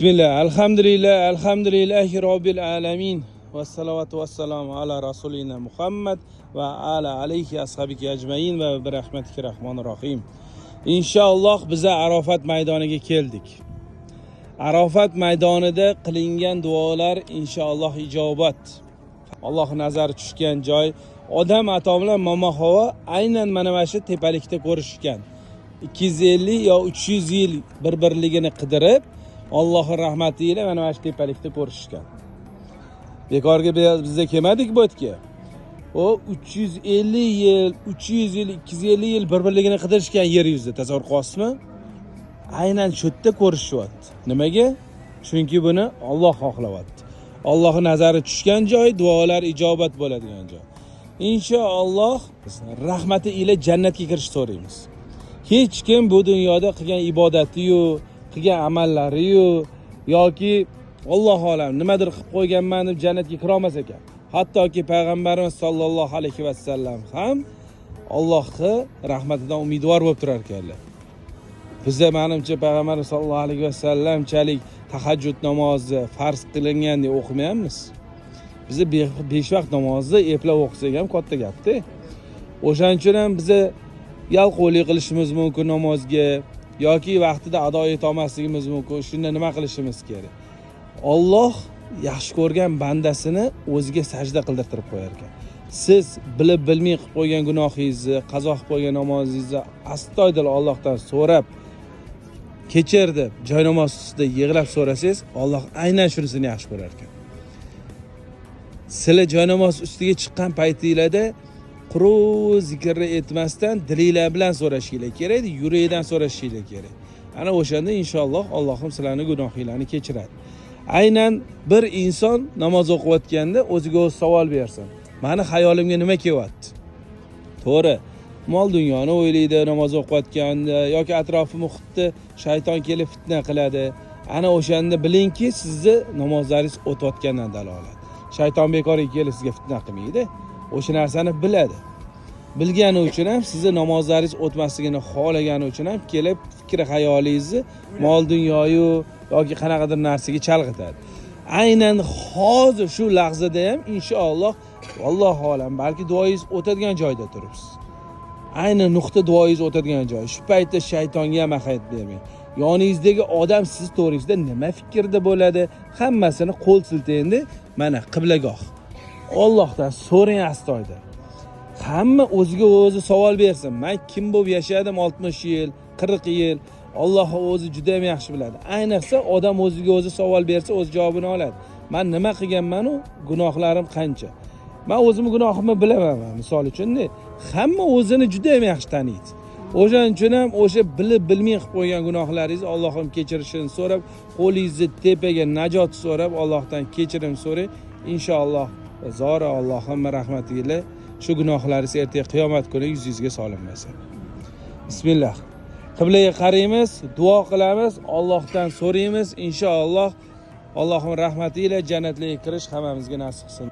Bismillah, alhamdulillahi robbil alamin va salavatu vassalamu ala rasulina Muhammad va ala alayhi ashabiki ajmain va bi rahmatika rahmonir rohim. Inshaalloh biz Arafat maydoniga keldik. Arafat maydonida qilingan duolar inshaalloh ijobat. Alloh nazari tushgan joy, odam ato bilan momo havo aynan mana shu tepalikda ko'rishgan. 250 yo 300 yil bir-birligini qidirib Allohning rahmati ila mana shu tepalikda ko'rishgan. Bekorga bizga kelmadik bu yerga. O 350 yil, 300 yil, 250 yil bir-birligini qidirishgan yer yuzida, tasavvur qilasizmi? Aynan shu yerda ko'rishyapti. Nimaga? Chunki buni Alloh xohlayapti. Allohning nazari tushgan joy, duolar ijobat bo'ladigan joy. Inshaalloh rahmati ila jannatga kirish so'raymiz. Hech kim bu dunyoda qilgan ibodati-yu, qilgan amallari-yu yoki Alloh olam nimadir qilib qo'yganman deb jannatga kira olmas ekan. Hattoki payg'ambarimiz sollallohu alayhi vasallam ham Allohning rahmatidan umidvor bo'lib turar ekanlar. Bizda menimcha payg'ambarimiz sollallohu alayhi vasallamchalik tahajjud namozi farz qilingan deb o'qimayapmiz. Bizni 5 vaqt namozni eplab o'qisak ham katta gapda. O'shaning uchun ham bizni yalqovlik qilishimiz mumkin namozga yoki vaqtida ado eta olmasligimiz mumkin. Shunda nima qilishimiz kerak? Alloh yaxshi ko'rgan bandasini o'ziga sajda qildirib qo'yar ekan. Siz bilib bilmay qilib qo'ygan gunohingizni, qazo qilib qo'ygan namozingizni astoydil Allohdan so'rab kechir deb joynamoz ustida yig'lab so'rasangiz, Alloh aynan shunisini yaxshi ko'rar ekan. Sizlar joynamoz ustiga chiqqan paytingizda quruq zikrni etmasdan dilinglar bilan so'rashingiz kerak, yurakdan so'rashingiz kerak. Ana o'shanda inshaalloh Allohim sizlarning gunohinglarni kechiradi. Aynan bir inson namoz o'qiyotganda o'ziga o'zi savol bersin. Meni xayolimga nima kelyapti? To'g'ri, mol dunyoni o'ylaydi namoz o'qiyotganda yoki atrofi muhitda shayton kelib fitna qiladi. Ana o'shanda bilingki, sizni namozlaringiz o'tayotgandan dalolat. Shayton bekorga kelib sizga fitna qilmaydi. O'sha narsani biladi. Bilgani uchun ham sizni namozlaringiz o'tmasligini xohlagani uchun ham kelib fikr hayolingizni mol dunyoyu yoki qanaqadir narsaga chalg'itadi. Aynan hozir shu lahzada ham inshaalloh Alloh olam balki duoyingiz o'tadigan joyda turibsiz. Aynan nuqta duoyingiz o'tadigan joy. Shu paytda shaytonga ham ahayat bermang. Yoningizdagi odam siz to'g'risida nima fikrda bo'ladi, hammasini qo'l siltaydi. Mana qiblagoh. Allohdan so'rang astoydil. Hamma o'ziga o'zi savol bersin. Men kim bo'lib yashadim 60 yil, 40 yil? Alloh o'zi juda ham yaxshi biladi. Ayniqsa odam o'ziga o'zi savol bersa, o'z javobini oladi. Men nima qilganman-u, gunohlarim qancha? Men o'zimning gunohimni bilaman, misol uchun. Hamma o'zini juda ham yaxshi taniydi. O'shaning uchun ham o'sha bilib bilmay qilib qo'ygan gunohlaringizni Allohim kechirishini so'rab, qo'lingizni tepaga najot so'rab, Allohdan kechirim so'rang. Inshaalloh zora Allohim rahmatiga shu gunohlaringiz ertaga qiyomat kuni yuzingizga solinmasin. Bismillah. Qiblaga qaraymiz, duo qilamiz, Allohdan so'raymiz. Inshaalloh Allohning rahmati ila jannatga kirish hammamizga nasib qilsin.